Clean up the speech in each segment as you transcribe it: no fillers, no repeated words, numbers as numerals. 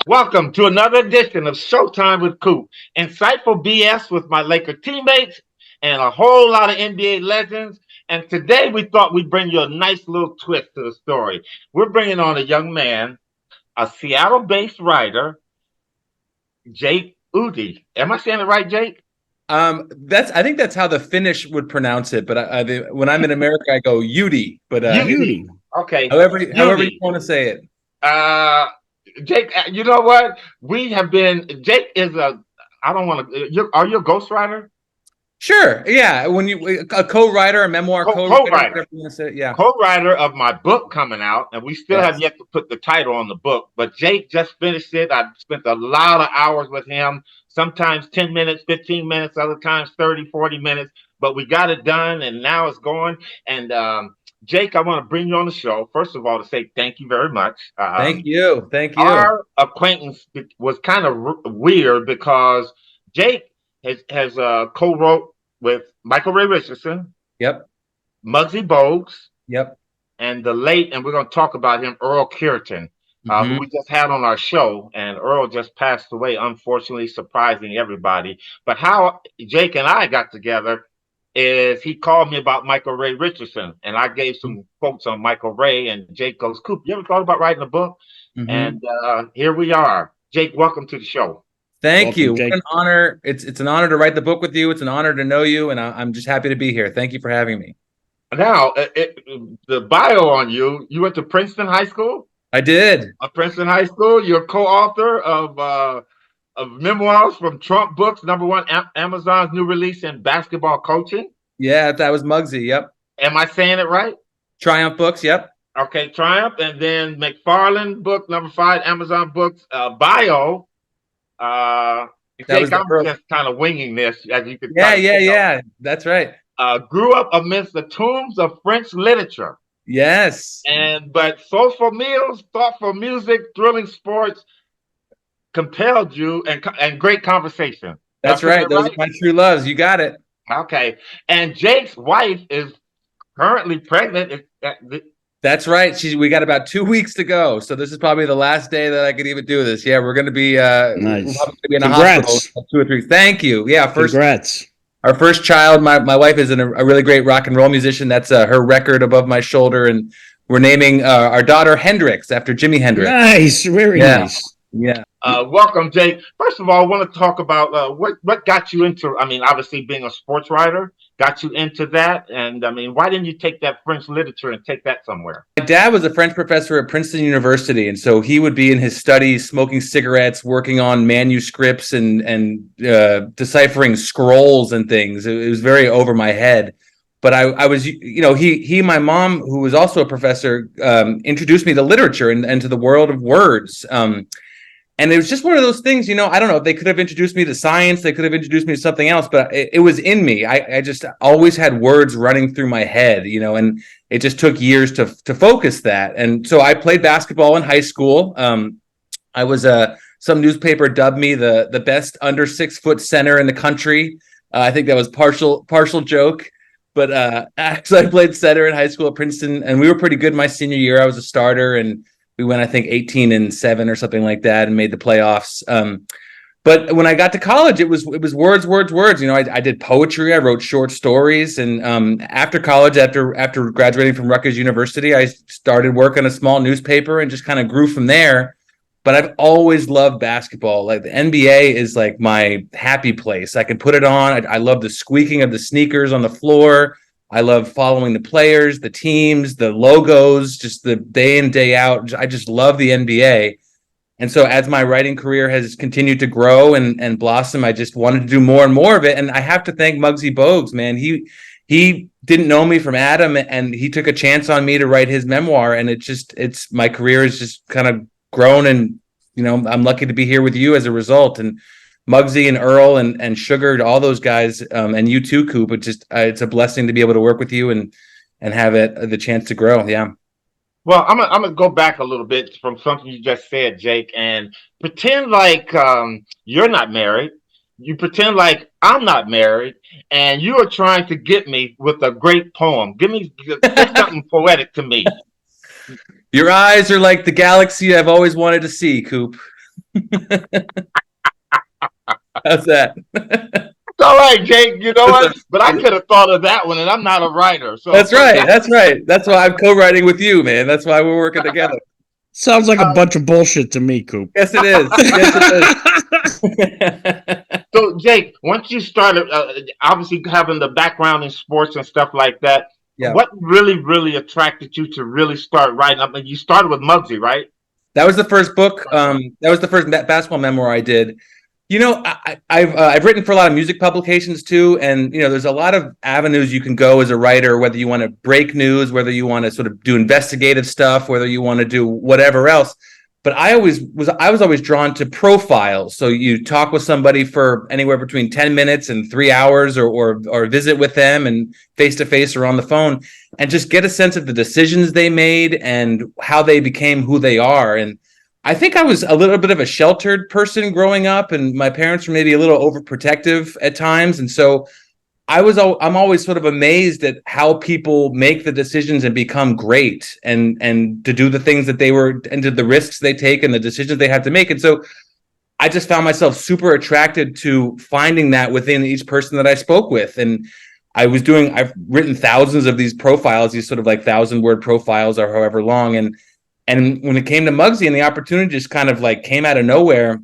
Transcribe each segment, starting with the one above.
Welcome to another edition of Showtime with Coop. Insightful BS with my Laker teammates and a whole lot of NBA legends. And today we thought we'd bring you a nice little twist to the story. We're bringing on a young man, a Seattle-based writer, Jake Uitti. Am I saying it right, Jake? I think that's how the Finnish would pronounce it. But when I'm in America, I go Uitti. But Uitti. Okay. However you want to say it. Jake, you know what? Jake is I don't want to, are you a ghostwriter? Sure. Yeah. When a co-writer, a memoir co-writer. Yeah. Co-writer of my book coming out, and we still have yet to put the title on the book, but Jake just finished it. I spent a lot of hours with him, sometimes 10 minutes, 15 minutes, other times 30, 40 minutes, but we got it done and now it's going. And Jake, I want to bring you on the show, first of all, to say thank you very much. Thank you. Our acquaintance was kind of weird because Jake has co-wrote with Michael Ray Richardson. Yep. Mugsy Bogues. Yep. And and we're going to talk about him, Earl Cureton, who we just had on our show. And Earl just passed away, unfortunately, surprising everybody. But how Jake and I got together is he called me about Michael Ray Richardson. And I gave some quotes on Michael Ray. And Jake goes, Coop, you ever thought about writing a book? And here we are. Jake, welcome to the show. Thank you. What an honor. It's an honor to write the book with you. It's an honor to know you. And I'm just happy to be here. Thank you for having me. Now, the bio on you went to Princeton High School? I did. Princeton High School. You're co-author of memoirs from Trump Books, #1 Amazon's new release in basketball coaching. Yeah, that was Mugsy. Yep. Am I saying it right? Triumph Books. Yep. Okay, Triumph. And then McFarland book, #5 Amazon Books, bio. I'm just kind of winging this, as you can. Yeah. That's right. Grew up amidst the tombs of French literature. Yes. But soulful meals, thoughtful music, thrilling sports compelled you, and great conversation. That's right. Those are my true loves. You got it. Okay. And Jake's wife is currently pregnant. That's right. We got about 2 weeks to go. So this is probably the last day that I could even do this. Yeah, we're going to be nice. We're going to be in a hospital for 2 or 3. Thank you. Yeah, congrats. Our first child. My wife is a really great rock and roll musician. That's her record above my shoulder, and we're naming our daughter Hendrix after Jimi Hendrix. Nice, very nice. Yeah. Welcome, Jake. First of all, I want to talk about what got you into. I mean, obviously being a sports writer got you into that, and I mean, why didn't you take that French literature and take that somewhere? My dad was a French professor at Princeton University, and so he would be in his studies, smoking cigarettes, working on manuscripts, and deciphering scrolls and things. It was very over my head. But I was, my mom, who was also a professor, introduced me to literature and to the world of words. And it was just one of those things, I don't know, they could have introduced me to science, they could have introduced me to something else, but it was in me. I just always had words running through my head, and it just took years to focus that. And so I played basketball in high school. I was some newspaper dubbed me the best under 6 foot center in the country. I think that was partial joke, but actually I played center in high school at Princeton, and we were pretty good my senior year. I was a starter, and we went, I think, 18-7 or something like that, and made the playoffs. But when I got to college, it was words. I did poetry. I wrote short stories, and after college, after graduating from Rutgers University, I started work on a small newspaper and just kind of grew from there. But I've always loved basketball. Like the NBA is like my happy place. I can put it on. I love the squeaking of the sneakers on the floor. I love following the players, the teams, the logos, just the day in, day out. I just love the NBA. And so as my writing career has continued to grow and blossom, I just wanted to do more and more of it. And I have to thank Mugsy Bogues, man. He didn't know me from Adam, and he took a chance on me to write his memoir. And it's my career has just kind of grown, and, I'm lucky to be here with you as a result. And Mugsy and Earl and Sugar, all those guys, and you too, Coop. It's a blessing to be able to work with you and have the chance to grow. Yeah. Well, I'm gonna go back a little bit from something you just said, Jake, and pretend like you're not married. You pretend like I'm not married, and you are trying to get me with a great poem. Give something poetic to me. Your eyes are like the galaxy I've always wanted to see, Coop. How's that? All right, Jake. You know what? But I could have thought of that one, and I'm not a writer. So That's right. That's right. That's why I'm co-writing with you, man. That's why we're working together. Sounds like a bunch of bullshit to me, Coop. Yes, it is. Yes, it is. So, Jake, once you started, obviously having the background in sports and stuff like that, Yeah. what really attracted you to really start writing? I mean, you started with Mugsy, right? That was the first book. That was the first basketball memoir I did. You know, I've written for a lot of music publications too, and you know, there's a lot of avenues you can go as a writer. Whether you want to break news, whether you want to sort of do investigative stuff, whether you want to do whatever else. But I was always drawn to profiles. So you talk with somebody for anywhere between 10 minutes and 3 hours, or visit with them and face to face or on the phone, and just get a sense of the decisions they made and how they became who they are. And I think I was a little bit of a sheltered person growing up, and my parents were maybe a little overprotective at times. And so I'm always sort of amazed at how people make the decisions and become great, and to do the things that they were, and to the risks they take and the decisions they have to make. And so I just found myself super attracted to finding that within each person that I spoke with. And I've written thousands of these profiles, these sort of like 1,000-word profiles or however long. And when it came to Mugsy and the opportunity just kind of like came out of nowhere,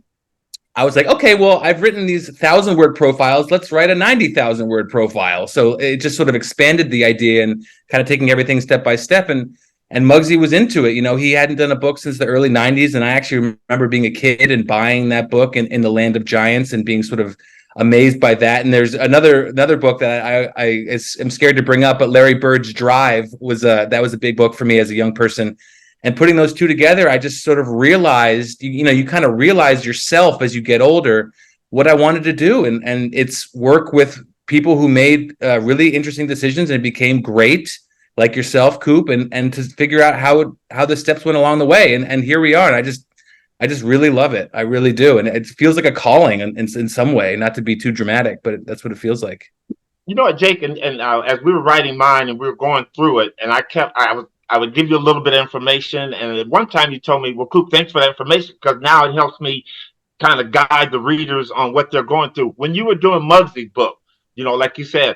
I was like, okay, well, I've written these 1,000-word profiles. Let's write a 90,000-word profile. So it just sort of expanded the idea and kind of taking everything step by step. And Mugsy was into it. You know, he hadn't done a book since the early 90s. And I actually remember being a kid and buying that book in the Land of Giants and being sort of amazed by that. And there's another book that I am scared to bring up, but Larry Bird's Drive was a big book for me as a young person. And putting those two together, I just sort of realized, you kind of realize yourself as you get older, what I wanted to do. And it's work with people who made really interesting decisions and became great, like yourself, Coop, and to figure out how the steps went along the way. And here we are. And I just really love it. I really do. And it feels like a calling in some way, not to be too dramatic, but that's what it feels like. You know what, Jake, and as we were writing mine and we were going through it, and I would give you a little bit of information. And at one time you told me, well, Coop, thanks for that information, because now it helps me kind of guide the readers on what they're going through. When you were doing Mugsy's book, like you said,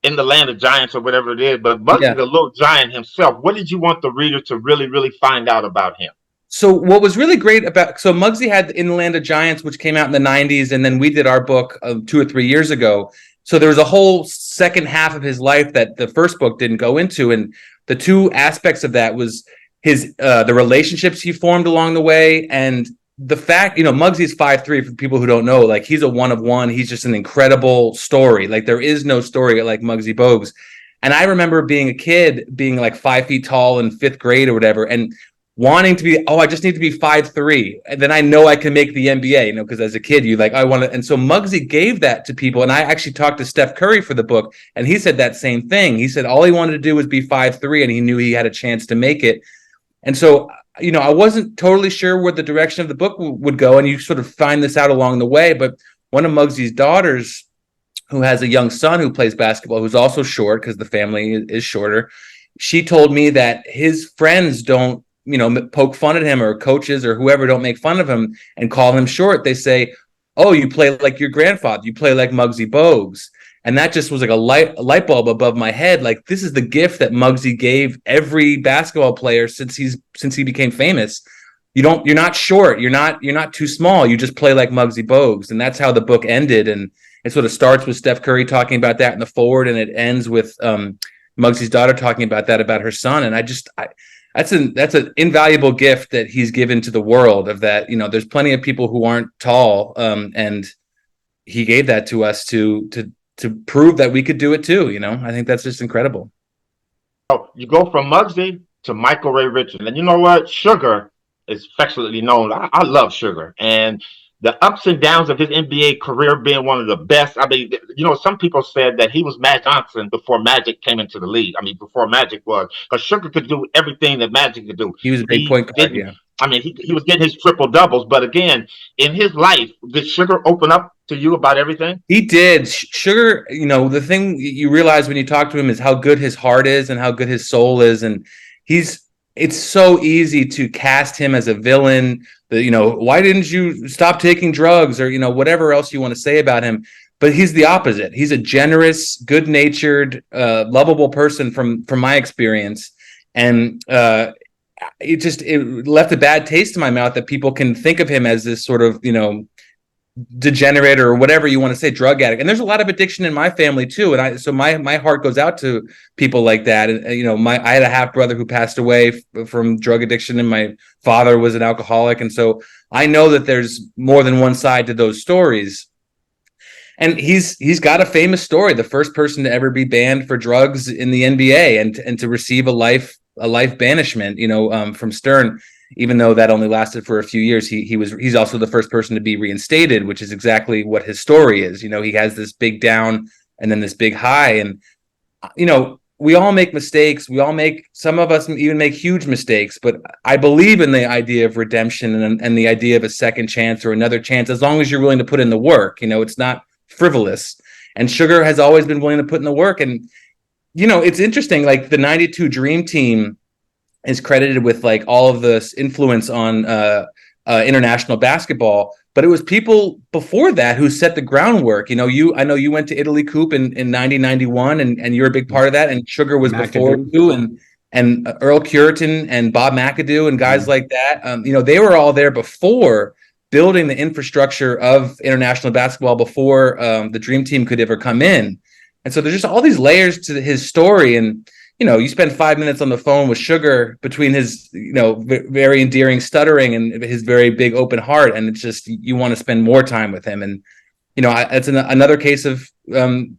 in the Land of Giants or whatever it is, but Mugsy's a little giant himself. What did you want the reader to really find out about him? So what was really great so Mugsy had In the Land of Giants, which came out in the 90s, and then we did our book 2 or 3 years ago. So there was a whole second half of his life that the first book didn't go into. And the two aspects of that was his the relationships he formed along the way, and the fact, Mugsy's 5'3", for people who don't know, like he's a one of one. He's just an incredible story. Like there is no story like Mugsy Bogues. And I remember being a kid, being like 5 feet tall in 5th grade or whatever, and wanting to be, I just need to be 5'3", and then I know I can make the NBA, because as a kid you like, I want to. And so Mugsy gave that to people. And I actually talked to Steph Curry for the book, and he said that same thing. He said all he wanted to do was be 5'3", and he knew he had a chance to make it. And so, I wasn't totally sure where the direction of the book would go, and you sort of find this out along the way. But one of Mugsy's daughters, who has a young son who plays basketball, who's also short because the family is shorter, she told me that his friends don't, poke fun at him, or coaches or whoever don't make fun of him and call him short. They say, oh, you play like your grandfather, you play like Mugsy Bogues. And that just was like a light bulb above my head. Like, this is the gift that Mugsy gave every basketball player since he became famous. You're not short, you're not too small, you just play like Mugsy Bogues. And that's how the book ended. And it sort of starts with Steph Curry talking about that in the forward, and it ends with Mugsy's daughter talking about that about her son. And that's an invaluable gift that he's given to the world, of that, there's plenty of people who aren't tall, and he gave that to us to prove that we could do it too. I think that's just incredible. Oh, you go from Mugsy to Michael Ray Richardson, and you know what? Sugar is affectionately known. I love Sugar, and the ups and downs of his NBA career being one of the best. I mean, some people said that he was Magic Johnson before Magic came into the league. I mean, before Magic was, because Sugar could do everything that Magic could do. He was a big point guard, yeah. I mean, he was getting his triple doubles, but again, in his life, did Sugar open up to you about everything? He did. Sugar, the thing you realize when you talk to him is how good his heart is and how good his soul is. And he's it's so easy to cast him as a villain. Why didn't you stop taking drugs, or whatever else you want to say about him? But he's the opposite. He's a generous, good-natured, lovable person from my experience, and it left a bad taste in my mouth that people can think of him as this sort of degenerate, or whatever you want to say, drug addict. And there's a lot of addiction in my family too, and so my heart goes out to people like that. And I had a half brother who passed away from drug addiction, and my father was an alcoholic, and so I know that there's more than one side to those stories. And he's got a famous story, the first person to ever be banned for drugs in the NBA, and to receive a life banishment from Stern. Even though that only lasted for a few years, he's also the first person to be reinstated, which is exactly what his story is. He has this big down and then this big high, and we all make mistakes. Some of us even make huge mistakes, but I believe in the idea of redemption and the idea of a second chance or another chance, as long as you're willing to put in the work. It's not frivolous, and Sugar has always been willing to put in the work. And it's interesting, like the '92 Dream Team is credited with like all of this influence on international basketball, but it was people before that who set the groundwork. I know you went to Italy, Coop, in 1991, and you're a big part of that. And Sugar was McAdoo. before you, and Earl Cureton and Bob McAdoo and guys like that. They were all there before building the infrastructure of international basketball, before the Dream Team could ever come in. And so there's just all these layers to his story. And you spend 5 minutes on the phone with Sugar, between his, very endearing stuttering and his very big open heart, and it's just, you want to spend more time with him. And it's another case of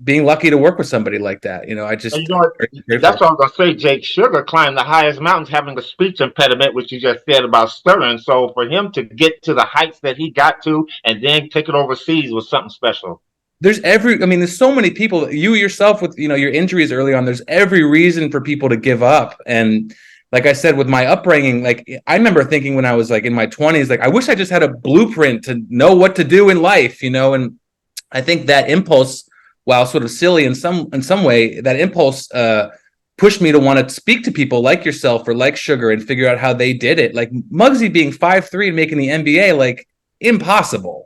being lucky to work with somebody like that. That's what I'm gonna say. Jake, Sugar climbed the highest mountains, having a speech impediment, which you just said about stuttering. So for him to get to the heights that he got to, and then take it overseas, was something special. There's so many people, you yourself with, your injuries early on, there's every reason for people to give up. And like I said, with my upbringing, like I remember thinking when I was like in my 20s, like I wish I just had a blueprint to know what to do in life, and I think that impulse, while sort of silly in some way, that impulse pushed me to want to speak to people like yourself or like Sugar and figure out how they did it. Like Mugsy being 5'3" and making the NBA, like impossible,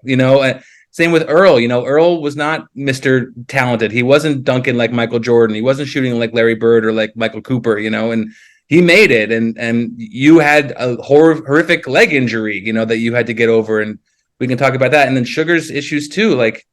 Same with Earl. Earl was not Mr. Talented. He wasn't dunking like Michael Jordan. He wasn't shooting like Larry Bird or like Michael Cooper, and he made it. And you had a horrific leg injury, that you had to get over. And we can talk about that. And then Sugar's issues too. Like,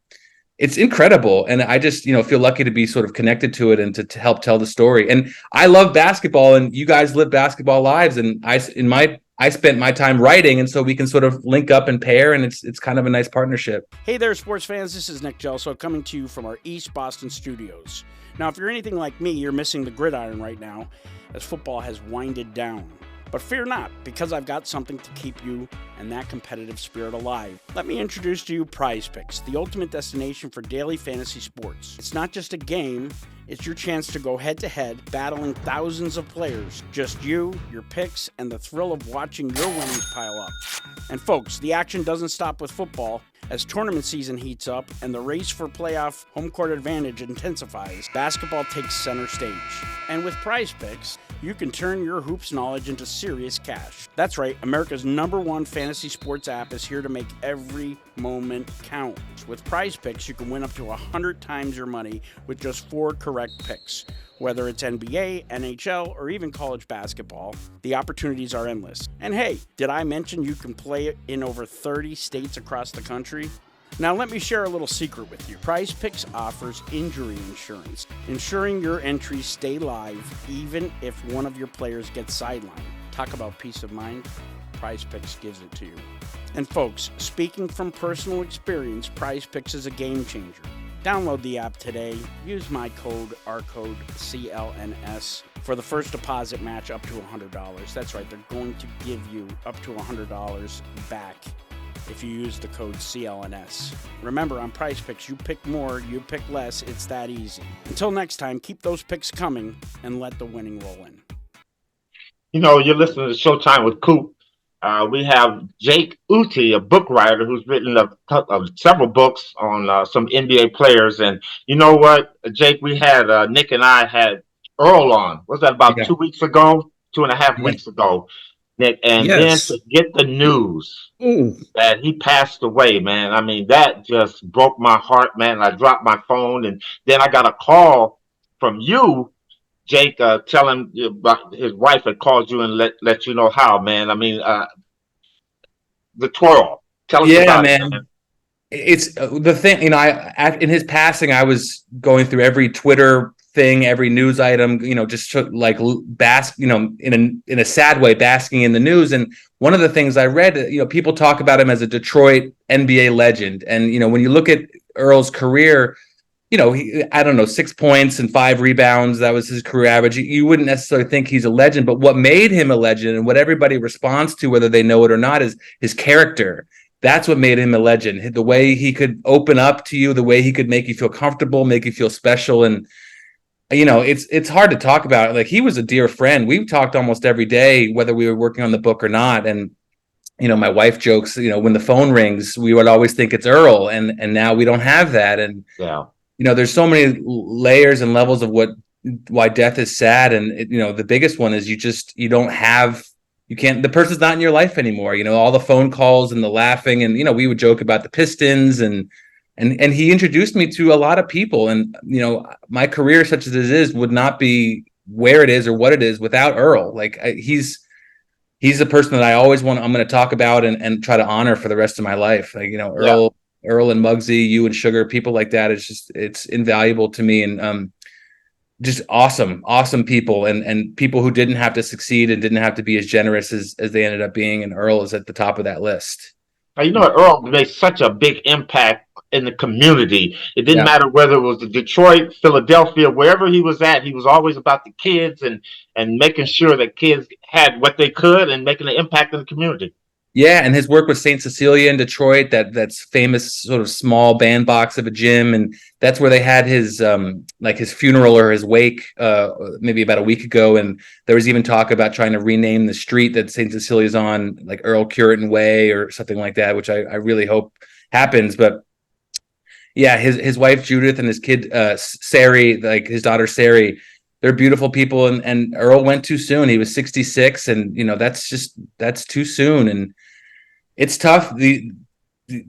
it's incredible. And I just, feel lucky to be sort of connected to it and to help tell the story. And I love basketball, and you guys live basketball lives. And I spent my time writing, and so we can sort of link up and pair, and it's kind of a nice partnership. Hey there, sports fans. This is Nick Gelso coming to you from our East Boston studios. Now, if you're anything like me, you're missing the gridiron right now, as football has winded down. But fear not, because I've got something to keep you and that competitive spirit alive. Let me introduce to you Prize Picks, the ultimate destination for daily fantasy sports. It's not just a game, it's your chance to go head-to-head, battling thousands of players. Just you, your picks, and the thrill of watching your winnings pile up. And folks, the action doesn't stop with football. As tournament season heats up and the race for playoff home court advantage intensifies, basketball takes center stage. And with Prize Picks, you can turn your hoops knowledge into serious cash. That's right, America's #1 fantasy sports app is here to make every moment count. With Prize Picks, you can win up to 100 times your money with just 4 correct picks. Whether it's NBA, NHL, or even college basketball, the opportunities are endless. And hey, did I mention you can play in over 30 states across the country? Now let me share a little secret with you. Prize Picks offers injury insurance, ensuring your entries stay live even if one of your players gets sidelined. Talk about peace of mind. Prize Picks gives it to you. And folks, speaking from personal experience, Prize Picks is a game changer. Download the app today. Use my code, our code CLNS, for the first deposit match up to $100. That's right, they're going to give you up to $100 back if you use the code CLNS. Remember, on Prize Picks, you pick more, you pick less. It's that easy. Until next time, keep those picks coming and let the winning roll in. You're listening to Showtime with Coop. We have Jake Uitti, a book writer who's written several books on some NBA players. And you know what, Jake, we had Nick and I had Earl on. Was that about 2 weeks ago? 2.5 weeks ago, Nick, and then Yes. to get the news Ooh. that he passed away, man. I mean, that just broke my heart, man. I dropped my phone, and then I got a call from you, Jake, telling you about his wife had called you and let you know how, man. I mean, the Twirl. Tell us Yeah, about it, man. man. It's the thing, in his passing, I was going through every Twitter thing, every news item, just to, like, bask, in a sad way, basking in the news. And one of the things I read, people talk about him as a Detroit NBA legend. And, when you look at Earl's career, I don't know, 6 points and 5 rebounds. That was his career average. You wouldn't necessarily think he's a legend, but what made him a legend and what everybody responds to, whether they know it or not, is his character. That's what made him a legend. The way he could open up to you, the way he could make you feel comfortable, make you feel special. And, it's hard to talk about. Like, he was a dear friend. We've talked almost every day, whether we were working on the book or not. And, my wife jokes, when the phone rings, we would always think it's Earl. And now we don't have that. And, Yeah. there's so many layers and levels of why death is sad. And, the biggest one is the person's not in your life anymore. All the phone calls and the laughing, and, we would joke about the Pistons, and he introduced me to a lot of people. And, my career, such as it is, would not be where it is or what it is without Earl. Like, he's the person that I'm going to talk about and try to honor for the rest of my life. Like, Earl and Mugsy, you and Sugar, people like that. It's invaluable to me. And, just awesome people, and people who didn't have to succeed and didn't have to be as generous as they ended up being. And Earl is at the top of that list. Now, Earl made such a big impact in the community. It didn't Yeah. matter whether it was Detroit, Philadelphia, wherever he was at. He was always about the kids and making sure that kids had what they could and making an impact in the community. Yeah, and his work with St. Cecilia in Detroit, that's famous sort of small bandbox of a gym, and that's where they had his his funeral or his wake maybe about a week ago, and there was even talk about trying to rename the street that St. Cecilia's on, like Earl Cureton Way or something like that, which I really hope happens. But yeah, his wife Judith and his kid Sari, like his daughter Sari, they're beautiful people, and Earl went too soon. He was 66, and that's too soon, and it's tough. The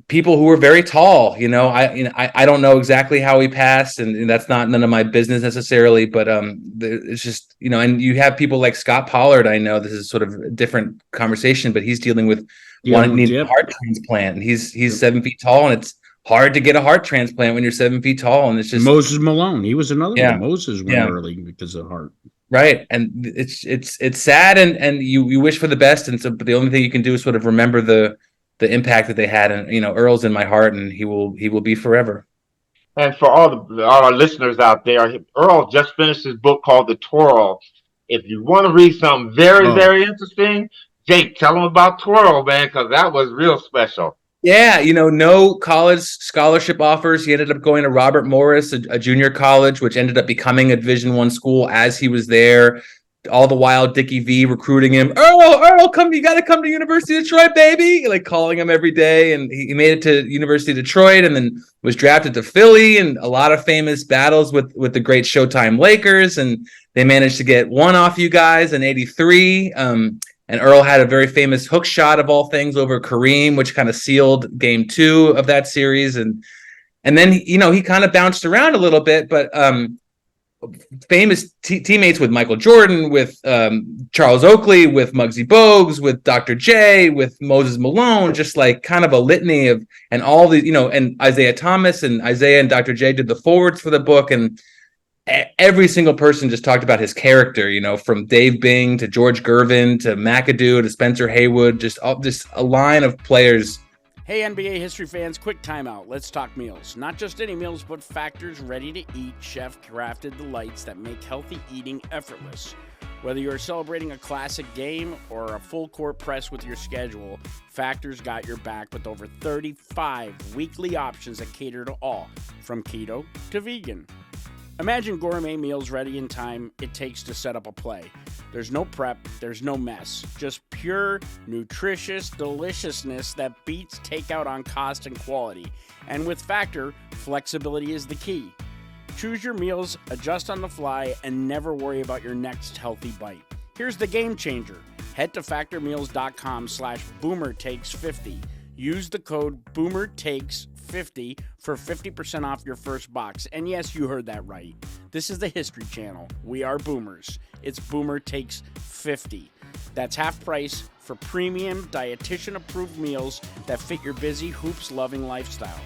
people who were very tall, I don't know exactly how he passed, and that's none of my business necessarily, but it's just, and you have people like Scott Pollard. I know this is sort of a different conversation, but he's dealing with needing a heart transplant, and he's 7 feet tall, and it's hard to get a heart transplant when you're 7 feet tall. And it's just Moses Malone. He was another Yeah. one. Moses went Yeah. early because of heart. right. And it's sad, and you wish for the best. And so, but the only thing you can do is sort of remember the impact that they had. And, Earl's in my heart, and he will be forever. And for all our listeners out there, Earl just finished his book called The Twirl. If you want to read something very, very interesting, Jake, tell them about Twirl, man, because that was real special. Yeah, no college scholarship offers. He ended up going to Robert Morris, a junior college, which ended up becoming a Division I school as he was there. All the while, Dickie V recruiting him. Earl, you got to come to University of Detroit, baby. Like, calling him every day. And he made it to University of Detroit, and then was drafted to Philly, and a lot of famous battles with the great Showtime Lakers. And they managed to get one off you guys in '83. And Earl had a very famous hook shot, of all things, over Kareem, which kind of sealed game 2 of that series. And then, he kind of bounced around a little bit, but famous teammates with Michael Jordan, with Charles Oakley, with Mugsy Bogues, with Dr. J, with Moses Malone, just like kind of a litany of, and all the, and Isaiah Thomas, and Isaiah and Dr. J did the forwards for the book. And every single person just talked about his character, from Dave Bing to George Gervin to McAdoo to Spencer Haywood, just a line of players. Hey NBA history fans, quick timeout. Let's talk meals. Not just any meals, but Factor's ready-to-eat, chef-crafted delights that make healthy eating effortless. Whether you're celebrating a classic game or a full-court press with your schedule, Factor's got your back with over 35 weekly options that cater to all, from keto to vegan. Imagine gourmet meals ready in time it takes to set up a play. There's no prep, there's no mess, just pure, nutritious deliciousness that beats takeout on cost and quality. And with Factor, flexibility is the key. Choose your meals, adjust on the fly, and never worry about your next healthy bite. Here's the game changer. Head to factormeals.com/boomertakes50. Use the code BOOMERTAKES50 for 50% off your first box. And yes, you heard that right. This is the History Channel. We are boomers. It's Boomer Takes 50. That's half price for premium, dietitian-approved meals that fit your busy, hoops-loving lifestyle.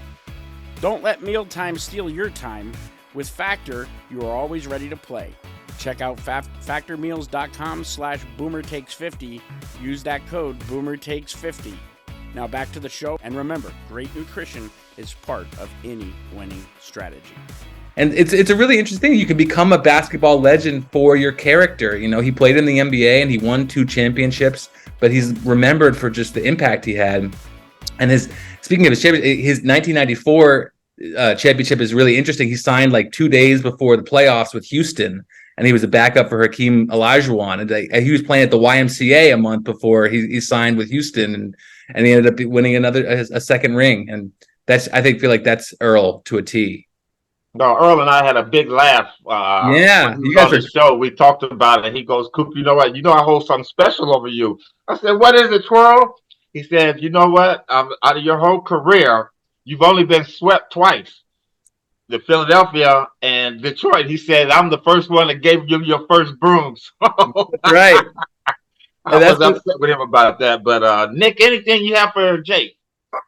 Don't let mealtime steal your time. With Factor, you are always ready to play. Check out factormeals.com/boomertakes50. Use that code BOOMERTAKES50. Now back to the show, and remember, great nutrition is part of any winning strategy. And it's a really interesting thing. You can become a basketball legend for your character. You know, he played in the NBA and he won 2 championships, but he's remembered for just the impact he had. And speaking of his championship, his 1994 championship is really interesting. He signed like 2 days before the playoffs with Houston, and he was a backup for Hakeem Olajuwon. And he was playing at the YMCA a month before he signed with Houston, and he ended up winning a second ring. And I feel like that's Earl to a T. No, Earl and I had a big laugh. Yeah, you guys on the show. We talked about it. He goes, "Coop, you know what? You know I hold something special over you." I said, "What is it, Twirl?" He said, "You know what? Out of your whole career, you've only been swept twice, the Philadelphia and Detroit." He said, "I'm the first one that gave you your first brooms." Right. I was upset with him about that. But Nick, anything you have for Jake?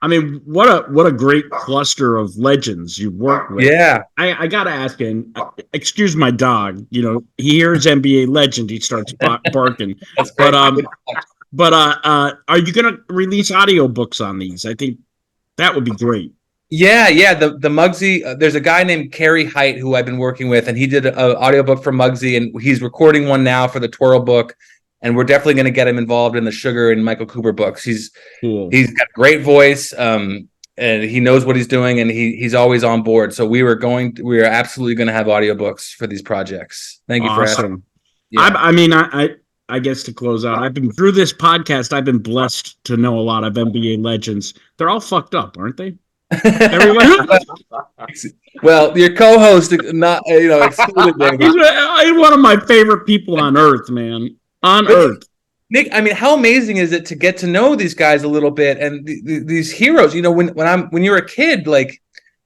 I mean, what a great cluster of legends you work with. Yeah. I gotta ask him. Excuse my dog. You know, he hears NBA legend, he starts barking. That's great. But are you gonna release audiobooks on these? I think that would be great. Yeah. The Mugsy. There's a guy named Kerry Height who I've been working with, and he did an audiobook for Mugsy, and he's recording one now for the Twirl book. And we're definitely going to get him involved in the Sugar and Michael Cooper books. He's got a great voice, and he knows what he's doing, and he's always on board. So we are absolutely going to have audiobooks for these projects. Thank you for asking. Yeah. I guess to close out, I've been through this podcast. I've been blessed to know a lot of NBA legends. They're all fucked up, aren't they? Everyone. Well, your co-host, not excluded. He's one of my favorite people on earth, man. On earth. Nick, I mean, how amazing is it to get to know these guys a little bit and these heroes? You know, when you were a kid, like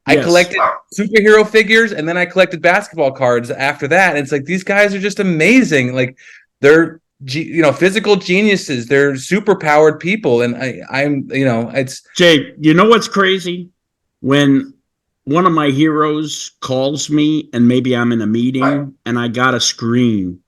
I collected superhero figures, and then I collected basketball cards after that. And it's like these guys are just amazing. Like they're physical geniuses. They're super powered people, and it's Jake. You know what's crazy? When one of my heroes calls me, and maybe I'm in a meeting, and I got to screen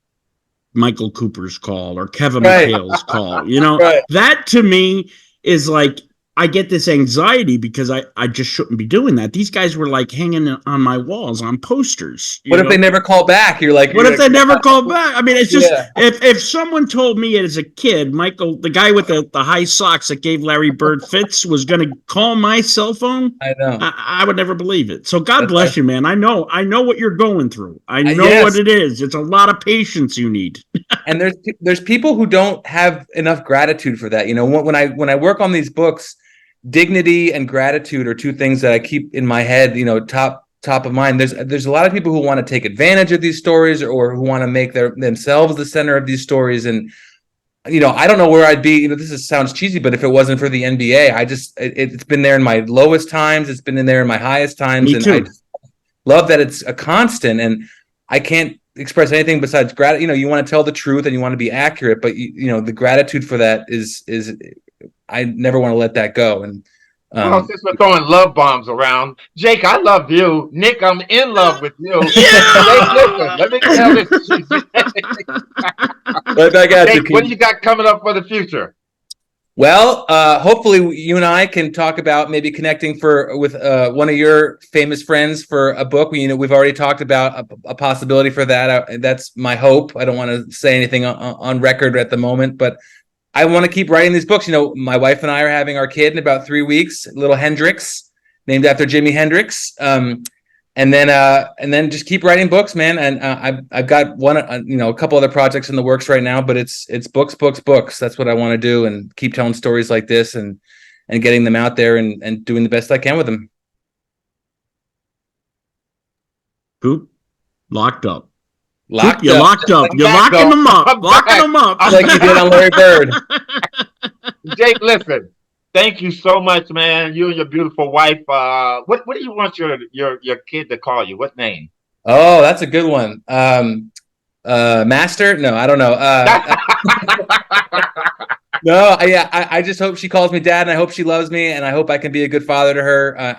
Michael Cooper's call or Kevin McHale's call. You know, that to me is like, I get this anxiety because I just shouldn't be doing that. These guys were like hanging on my walls on posters. What if they never call back? What if they never call back? I mean, it's just, if someone told me as a kid, Michael, the guy with the high socks that gave Larry Bird fits, was going to call my cell phone, I know. I would never believe it. So God bless you, man. I know what you're going through. I know what it is. It's a lot of patience you need. And there's people who don't have enough gratitude for that. You know, when I work on these books, dignity and gratitude are two things that I keep in my head, top of mind. There's a lot of people who want to take advantage of these stories or who want to make themselves the center of these stories. And, I don't know where I'd be. Sounds cheesy, but if it wasn't for the NBA, it's been there in my lowest times. It's been in there in my highest times. Me too. I just love that it's a constant, and I can't express anything besides gratitude. You want to tell the truth and you want to be accurate, but the gratitude for that is I never want to let that go. And since we're throwing love bombs around, Jake, I love you. Nick, I'm in love with you. Jake, listen, let me tell this. Right back at Jake, what do you got coming up for the future? Well, hopefully you and I can talk about maybe connecting with one of your famous friends for a book. We've already talked about a possibility for that. That's my hope. I don't want to say anything on record at the moment, but I want to keep writing these books. My wife and I are having our kid in about 3 weeks, little Hendrix, named after Jimi Hendrix. And then just keep writing books, man. And I've got a couple other projects in the works right now, but it's books. That's what I want to do, and keep telling stories like this and getting them out there and doing the best I can with them. Coop, locked up. You're locked up. You're locking them up. Locking them up. Like you did on Larry Bird. Jake, listen. Thank you so much, man. You and your beautiful wife. What do you want your kid to call you? What name? Oh, that's a good one. Master? No, I don't know. No, I just hope she calls me dad, and I hope she loves me, and I hope I can be a good father to her.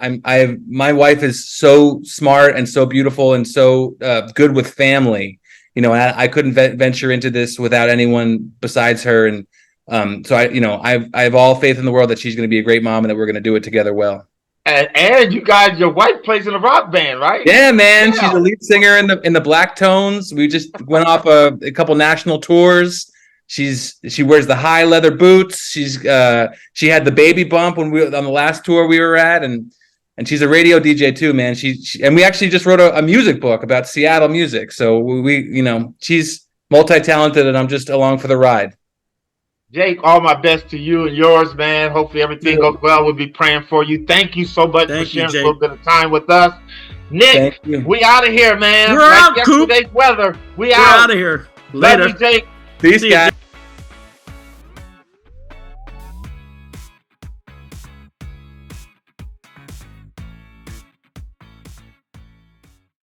My wife is so smart and so beautiful and so good with family, and I couldn't venture into this without anyone besides her. And so I have all faith in the world that she's going to be a great mom and that we're going to do it together well. And you guys, your wife plays in a rock band, right? Yeah, man. Yeah. She's a lead singer in the Black Tones. We just went off a couple national tours. She wears the high leather boots. She had the baby bump on the last tour we were at, and she's a radio DJ too, man. And we actually just wrote a music book about Seattle music. So she's multi-talented, and I'm just along for the ride. Jake, all my best to you and yours, man. Hopefully everything goes well. We'll be praying for you. Thank you so much for sharing a little bit of time with us. Nick, we out of here, man. We're out, Coop. Yesterday's weather. We're out of here. Later. Love you, Jake. Peace, guys.